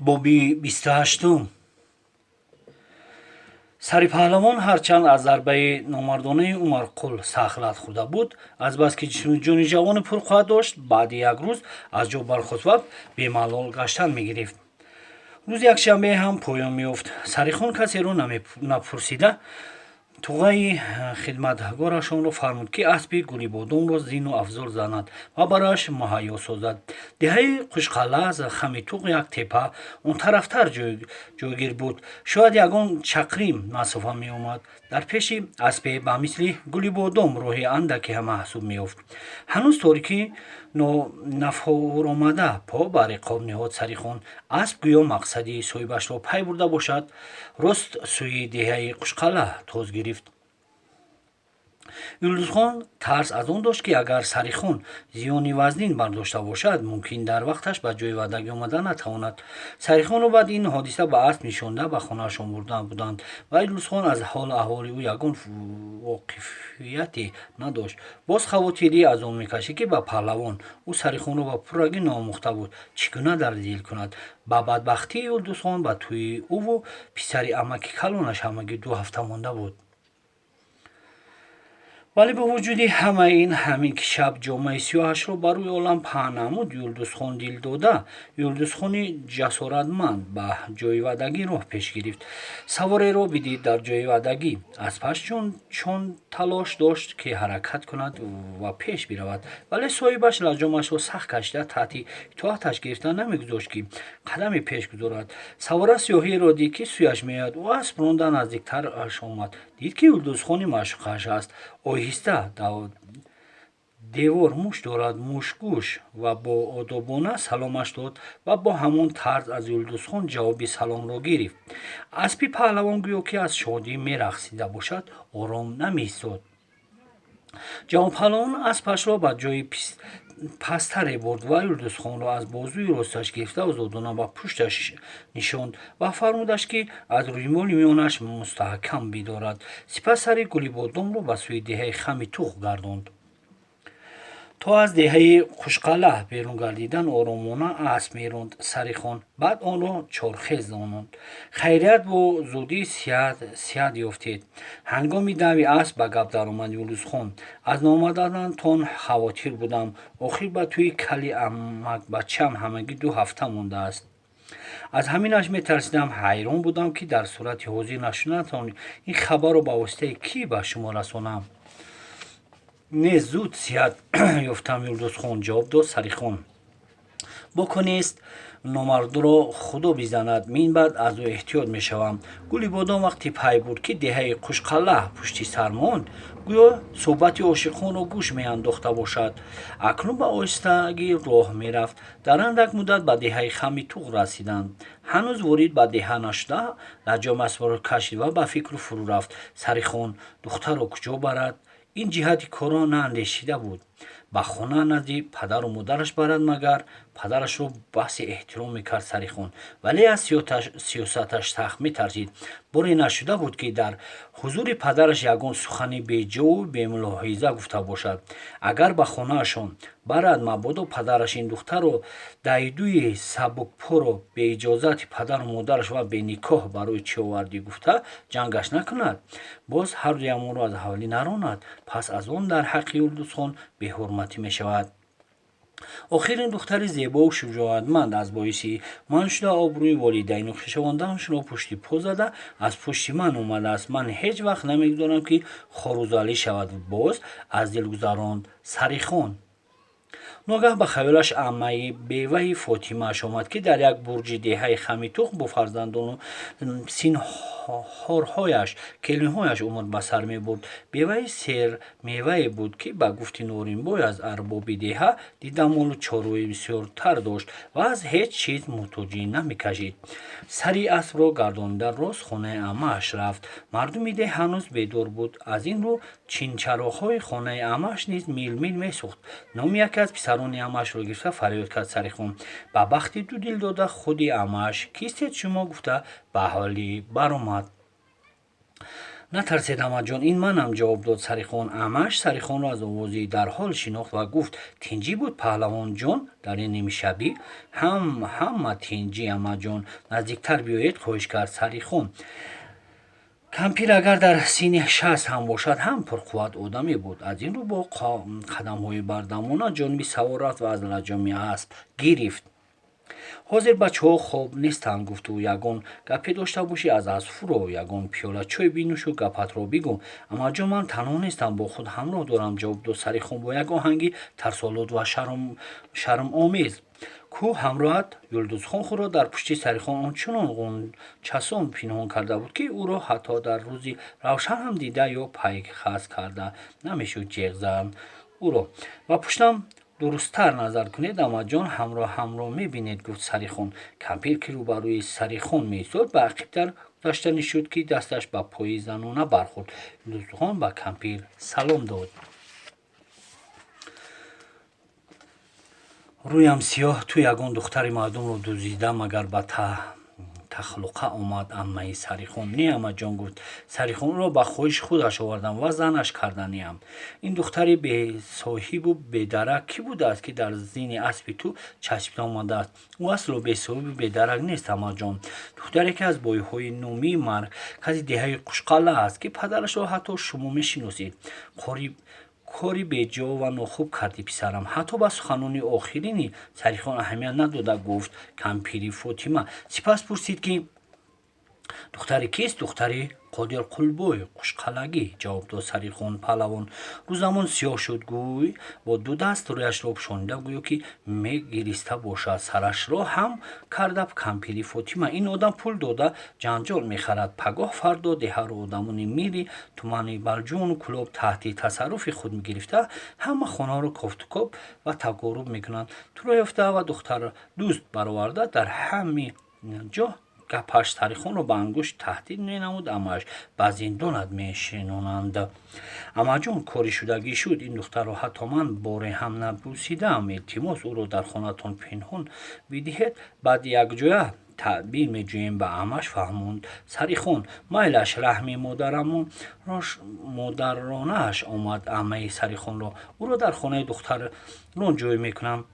боби 28 сари паҳлавон ҳарчанд аз зарбаи номардонаи Умарқул сахлат хӯрда буд, азбаски ҷони ҷавони пурқувват дошт, баъди як рӯз аз ҷо бархост ва бемалол гаштан мегирифт. рӯзи якшанбе ҳам поён меёфт. Сарихон касеро напурсида туғаи хидматгорашонро фармуд, ки аспи Гулибодомро зину афзол занад ва барояш муҳайё созад. Деҳаи Қушқалъа аз хами туғ як теппа он тарафтар ҷойгир буд. Шояд ягон чақрим масофа меомад. Дар пеши аспе ба мисли Гулибодом роҳи андаке маҳсуб меёфт. ҳанӯз торикӣ нафуромада по ба riqob ниҳод Сарихон. Асп гӯё мақсади соҳибашро пай бурда бошад, рост сӯи деҳаи Қушқалъа тоз гирифт. Юлдузхон тарс аз он дошт, ки агар Сарихон зиёни вазнин бардошта бошад, мумкин дар вақташ ба ҷои ваъдагӣ омада натавонад. Сарихонро баъд ин ҳодиса ба асп нишонда ба хонаашон бурда буданд ва Юлдузхон аз ҳолу аҳволи ӯ ягон воқифияте надошт. Боз хавотирӣ аз он мекашид, ки ба паҳлавон ӯ Сарихонро ба пуррагӣ наомӯхта буд, чӣ гуна дардил кунад. Ба бадбахтии Юлдузхон ба тӯи ӯву писари амаки калонаш ҳамагӣ 2 ҳафта монда буд. вале бо вуҷуди ҳамаи ин, ҳамин ки шаб ҷомаи сиёҳашро ба рӯи олам паҳн намуд, Юлдузхон дил дода, Юлдузхони ҷасоратманд ба ҷои ваъдагӣ роҳ пеш гирифт. Савореро бидид дар ҷои ваъдагӣ. Аспаш чун талош дошт, ки ҳаракат кунад ва пеш биравад, вале соҳибаш лаҷомашро сахт кашида таҳти итоаташ гирифта намегузошт, ки қадаме пеш гузорад. Савора сиёҳиеро дид, ки сӯяш меояд. ӯ асп ронда наздиктараш омад. Дид, ки Юлдузхони маъшуқаш аст. Оҳиста девор муш дорад мушгӯш ва бо одобона саломаш дод ва бо ҳамон тарз аз Юлдузхон ҷавоби саломро гирифт. Аспи паҳлавон гӯё ки аз шодӣ мерақсида бошад, ором намеистод. ҷавонпаҳлавон аспашро ба ҷои пасттаре бурд ва Юлдузхонро аз бозуи росташ гирифта озодона ба пушташ нишонд ва фармудаш, ки аз рӯймоли миёнаш мустаҳкам бидорад. Сипас сари Гулибодомро ба сӯи деҳаи хами туғ гардонд. то аз деҳаи Қушқалъа берун гардидан оромона асп меронд Сарихон. баъд онро чорхез дононд. Хайрият бо зудӣ сиҳат ёфтед. ҳангоми дави асп ба гап даромад Юлдузхон. аз наомаданатон хавотир будам. охир ба тӯи кали амакбачам ҳамагӣ 2 ҳафта мондааст. аз ҳаминаш метарсидам. ҳайрон будам, ки дар сурати ҳозир нашуданатон ин хабарро ба воситаи кӣ ба шумо расонам. не зуд сиҳат ёфтам Юлдузхон, ҷавоб дод Сарихон. бокунест номардро худо бизанад, мин баъд аз ӯ эҳтиёт мешавам. Гулибодом вақте пай бурд, ки деҳаи Қушқалъа пушти сар монд, гӯё суҳбати ошиқонро гӯш меандохта бошад. акнун ба оҳистагӣ роҳ мерафт. дар андак муддат ба деҳаи хами туғ расиданд. ҳанӯз ворид ба деҳа нашуда, лаҷом аспро кашид ва ба фикру фурӯ рафт. Сарихон духтарро куҷо барад? ин ҷиҳати корро наандешида буд. ба хона назди падару модараш барад магар? падарашро баҳсе эҳтиром мекард Сарихон, вале аз сиёсаташ сахт метарсид. боре нашуда буд, ки дар ҳузури падараш ягон сухани беҷову бемулоҳиза гуфта бошад. агар ба хонаашон барад, мабодо падараш ин духтарро дайдуи сабукпоро бе иҷозати падару модараш ва беникоҳ ба рӯи чиовардӣ гуфта ҷангаш накунад. боз ҳардуямонро аз ҳавлӣ наронад. пас аз он дар ҳаққи Юлдузхон беҳурматӣ мешавад. охир ин духтари зебову шуҷоатманд аз боиси ман шуда обрӯи волидайну хишовандаонашро пушти по зада аз пушти ман омадааст. ман ҳеҷ вақт намегузорам, ки хорузалӣ шавад. боз аз дил гузаронд Сарихон. ногаҳ ба хаёлаш аммаи беваи Фотимааш омад, ки дар як бурҷи деҳаи хами туғ бо фарзандону синҳорҳояш, келинҳояш умр ба сар мебурд. беваи сермевае буд, ки ба гуфти Норимбой аз арбоби деҳа дидамолу чорӯи бисёртар дошт ва аз ҳеҷ чиз муҳтоҷӣ намекашид. сари аспро гардонида рост хонаи аммааш рафт. мардуми деҳ ҳанӯз бедор буд. аз ин рӯ чинчароғҳои хонаи аммааш низ мил месӯхт. номи яке аз писарони аммаашро гирифта фарёд кард Сарихон. ба бахти ду дил дода худи аммааш. кистед шумо? гуфта ба ҳавлӣ баромад. نترسید اماجان، این منم، جواب داد سریخان. امش سریخان را از آوازی در حال شناخت و گفت تینجی بود پهلوان جان در این نیم شبی؟ همه تینجی اماجان، نزدیکتر بیایید خواهش کرد سریخان. کمپیر اگر در سین 60 هم باشد هم پرقوت آدمی بود. از این رو با قدم های بردمانه جانبی سوار رفت و از لجامی اسب گرفت. حاضر بچه‌ها خوب نیستند، گفت او. یگان گپی داشته باشی از فرو، یگان پیاله چای بینوش و گپت را بگو. اما جان من تنها نیستم، با خود همراه دارم، جواب داد سریخان با یک آهنگی ترسالود و شرم آمیز. کو همراهت؟ یلدوزخان خود را در پشت سریخان آنچنان چسان پنهان کرده بود که او را حتی در روزی روشن هم دیده یا پیخست کرده نمیشد جیغ زدن او را. و پشتم درستتر نظر کنید اماجان، همراه میبینید، گفت سریخان. کمپیر که روبروی سریخان میایستاد به عقب‌تر گذشته شد که دستش به پای زنانه برخورد. یلدوزخان به کمپیر سلام داد. رویم سیاه، تو یگان دختر مردم رو دزدیدم، مگر به تخلقه آمد عمه سریخان؟ نه اماجان، گفت سریخان را به خواهش خودش آوردم و زنش کردنیم. این دختری به صاحب و به درک کی بوده است که در زین اسب تو چشم آمده است؟ او اصلا به صاحب به درک نیست اماجان. دختری که از بایهای نومی مرکز دهه قشقله است که پدرش را حتی شما میشناسید. کاری بیجا و ناخوب کردی پسرم. حتی به سخنان آخرین سریخان اهمیت نداده گفت کمپیری فاطمه. سپس پرسید که دختری کیست؟ دختری قادر قلبوی قشقلگی، جواب داد سریخان. پهلوان رو زمان سیاه شد، گوی با دو دست رویش را پوشانیده گویا که میگریسته باشد. سرش را هم کرده کمپیری فاطمه. این آدم پول داده جنجال میخرد، پگاه فردا ده هر آدمانی میری تومانی برجون و کلاب تحت تصرف خود میگرفته همه خانه رو کافتکاب و تقارب میکنند. تو را یافته و دختر دوست برآورده در همین جا گپش سریخان رو به انگشت تهدید مینمود، اماش به زندانت میشنانند. اما جون کاری شدگی شد. این دختر رو حتی من باره هم نبوسیدم. التماس او رو در خانهتان پنهان بدهید، بعد یک جایه تعبیر میجوییم، به امش فهموند سریخان. میلش رحمی مادرانش آمد عمه سریخان را او را در خانه دختر رون جای میکنم.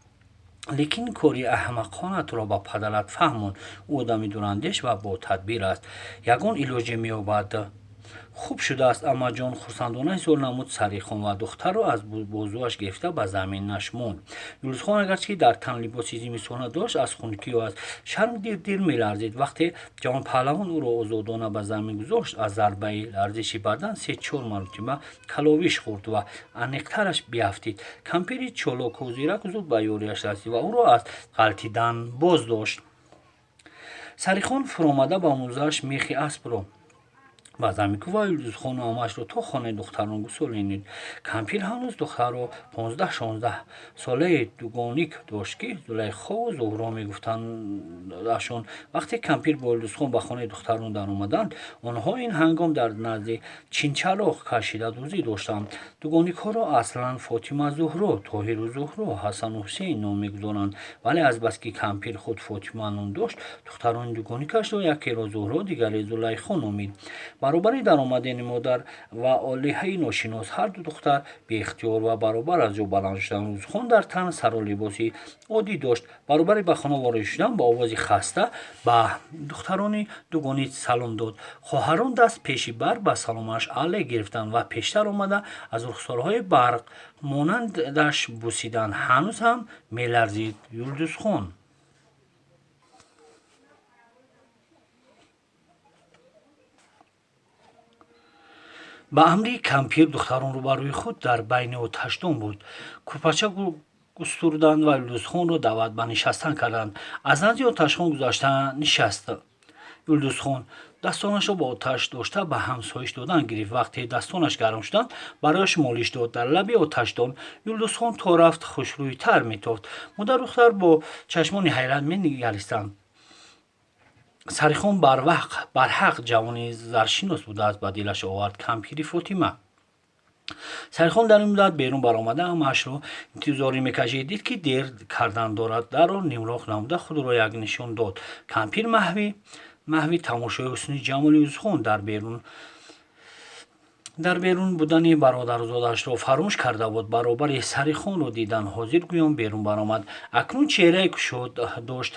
لیکن کاری احمقانه تو را با پدرت فهمون. او آدمی دوراندیش و با تدبیر است، یگان علاجی مییابد. خوب شده است. اما جان خرسندانه زور نمود سریخان و دختر را از بازوش گرفته به زمین نشماند. یلدوزخان اگرچه در تن لباسی زمستانه داشت، از خنکی و از شرم دیر میلرزید. وقتی جوان پهلوان او را آزادانه به زمین گذاشت، از ضربه لرزشی بدن 3-4 مرتبه کلاویش خورد و انیقترش بیفتید. کمپیر چالاک و زیرک زود به یاریش رسید و او را از غلطیدن باز داشت. سریخان فرآمده با موزه‌اش میخی اسب را به زمین کوفت و یلدوزخان آمش را تا خانه دختران گسلانید. کمپیر هنوز دختر را 15-16 ساله دوگانیک داشت که زلیخا و زهرا میگفتندشان. وقتی کمپیر با یلدوزخان به خانه دختران در آمدند، آنها این هنگام در نزد چینچراغ کشیده دوزی داشتند. دوگانیک ها را اصلا فاطمه زهرا، طاهر و زهرا، حسن و حسین نام میگذارند، ولی از بس که کمپیر خود فاطمه نام داشت، دختران دوگانیکش را یکی را زهرا دیگری زلیخا نامید. برابر در آمدن مادر و آلیه ناشناس هر دو دختر به اختیار و برابر از جا بلند شدند. یلدوزخان در تن سر و لباسی عادی داشت. برابر به خانه وارد شدن با آوازی خسته به دختران دوگانیک سلام داد. خواهران دست پیش بر به سلامش علیه گرفتند و پیشتر آمده از رخسارهای برق مانندش بوسیدند. هنوز هم میلرزید. یلدوزخان به امری کمپیر دختران رو بروی خود در بین آتشدان بود. کوپچه گستردند و یلدوزخان را دعوت به نشستن کردند. از نزد آتشخان گذشته نشست. یلدوزخان دستانش را با آتش داشته به همسایش دادن گرفت. وقتی دستانش گرم شدند برایش مالش داد. در لب آتشدان یلدوزخان تا رفت خوشرویتر میتافت. مادر دختر با چشمان حیرت مینگریستند. سریخان برحق جوانی زرشناس بوده است، به دلش آورد. کمپیری فاطمه. سریخان در این مدت بیرون برآمده اماش را انتظاری میکشید. دید که دیر کردن دارد. در را نیمراق نموده خود را یک نشان داد. کمپیر محوی تماشای حسن جمال یلدوزخان در بیرون дар берун будани бародарзодашро фаромӯш карда буд. Баробари Сарихонро дидан ҳозир гӯён берун баромад. Акнун чеҳрае кушод дошт